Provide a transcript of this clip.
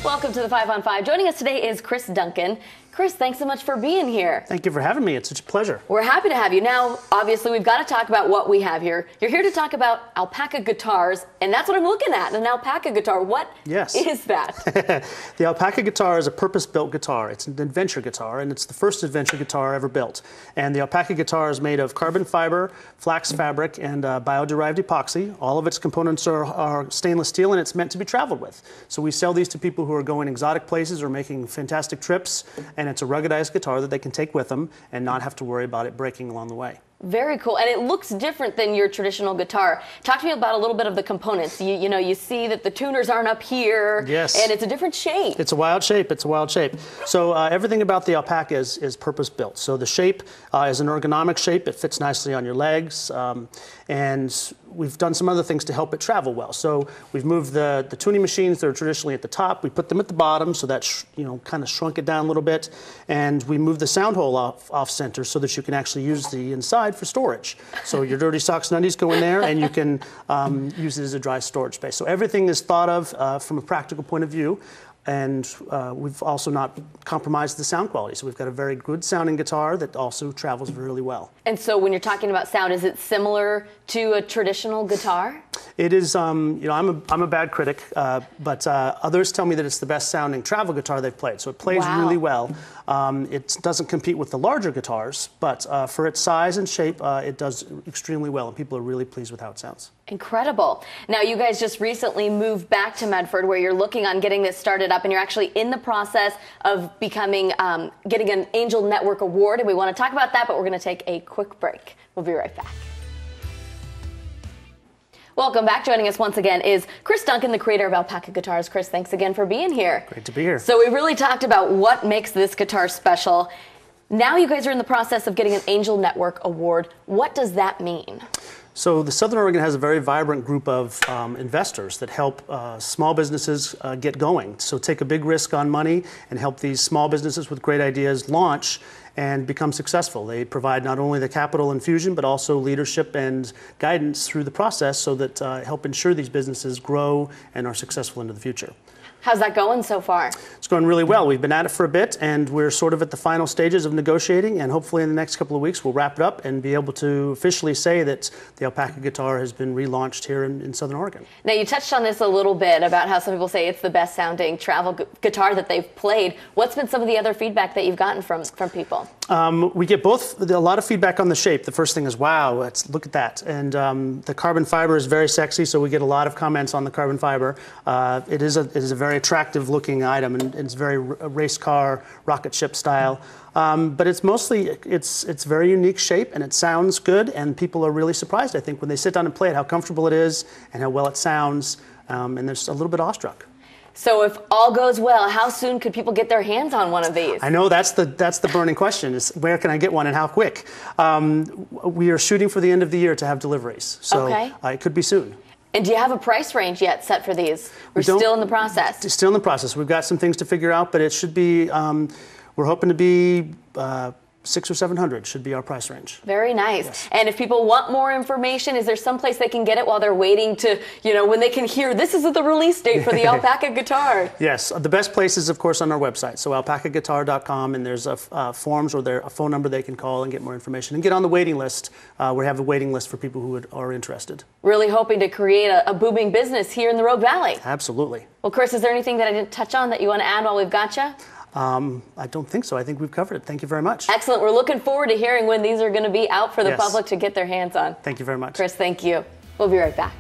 Welcome to the 5 on 5. Joining us today is Chris Duncan. Chris, thanks so much for being here. Thank you for having me. It's such a pleasure. We're happy to have you. Now, obviously, we've got to talk about what we have here. You're here to talk about Alpaca guitars, and that's what I'm looking at, an Alpaca guitar. What is that? The Alpaca guitar is a purpose-built guitar. It's an adventure guitar, and it's the first adventure guitar ever built. And the Alpaca guitar is made of carbon fiber, flax fabric, and bio-derived epoxy. All of its components are stainless steel, and it's meant to be traveled with. So we sell these to people who are going exotic places or making fantastic trips, and it's a ruggedized guitar that they can take with them and not have to worry about it breaking along the way. Very cool. And it looks different than your traditional guitar. Talk to me about a little bit of the components. You know, you see that the tuners aren't up here. Yes. And it's a different shape. It's a wild shape. It's a wild shape. So everything about the Alpaca is purpose-built. So the shape is an ergonomic shape. It fits nicely on your legs. And we've done some other things to help it travel well. So we've moved the tuning machines that are traditionally at the top. We put them at the bottom, so that kind of shrunk it down a little bit. And we moved the sound hole off center so that you can actually use the inside for storage. So your dirty socks and undies go in there, and you can use it as a dry storage space. So everything is thought of from a practical point of view. And we've also not compromised the sound quality. So we've got a very good sounding guitar that also travels really well. And so when you're talking about sound, is it similar to a traditional guitar? It is, I'm a bad critic, but others tell me that it's the best sounding travel guitar they've played. So it plays really well. It doesn't compete with the larger guitars, but for its size and shape, it does extremely well, and people are really pleased with how it sounds. Incredible. Now, you guys just recently moved back to Medford, where you're looking on getting this started up, and you're actually in the process of becoming, getting an Angel Network Award, and we want to talk about that, but we're going to take a quick break. We'll be right back. Welcome back. Joining us once again is Chris Duncan, the creator of Alpaca Guitars. Chris, thanks again for being here. Great to be here. So we really talked about what makes this guitar special. Now you guys are in the process of getting an Angel Network Award. What does that mean? So the Southern Oregon has a very vibrant group of investors that help small businesses get going. So take a big risk on money and help these small businesses with great ideas launch and become successful. They provide not only the capital infusion, but also leadership and guidance through the process so that help ensure these businesses grow and are successful into the future. How's that going so far? It's going really well. We've been at it for a bit, and we're sort of at the final stages of negotiating, and hopefully in the next couple of weeks we'll wrap it up and be able to officially say that the Alpaca guitar has been relaunched here in Southern Oregon. Now, you touched on this a little bit about how some people say it's the best sounding travel guitar that they've played. What's been some of the other feedback that you've gotten from people? We get a lot of feedback on the shape. The first thing is, wow, look at that. And the carbon fiber is very sexy, so we get a lot of comments on the carbon fiber. It is a very attractive looking item, and it's very race car, rocket ship style. But it's mostly, it's very unique shape, and it sounds good, and people are really surprised, I think, when they sit down and play it, how comfortable it is and how well it sounds, and they're just a little bit awestruck. So if all goes well, how soon could people get their hands on one of these? I know that's the burning question, is where can I get one and how quick? We are shooting for the end of the year to have deliveries, so it could be soon. And do you have a price range yet set for these? We're still in the process. Still in the process. We've got some things to figure out, but it should be, we're hoping to be $600 or $700 should be our price range. Very nice. Yes. And if people want more information, is there some place they can get it while they're waiting to, when they can hear this is the release date for the Alpaca guitar? Yes. The best place is, of course, on our website. So alpacaguitar.com, and there's forms or a phone number they can call and get more information and get on the waiting list. We have a waiting list for people who are interested. Really hoping to create a booming business here in the Rogue Valley. Absolutely. Well, Chris, is there anything that I didn't touch on that you want to add while we've got you? I don't think so. I think we've covered it. Thank you very much. Excellent. We're looking forward to hearing when these are going to be out for the public to get their hands on. Thank you very much. Chris, thank you. We'll be right back.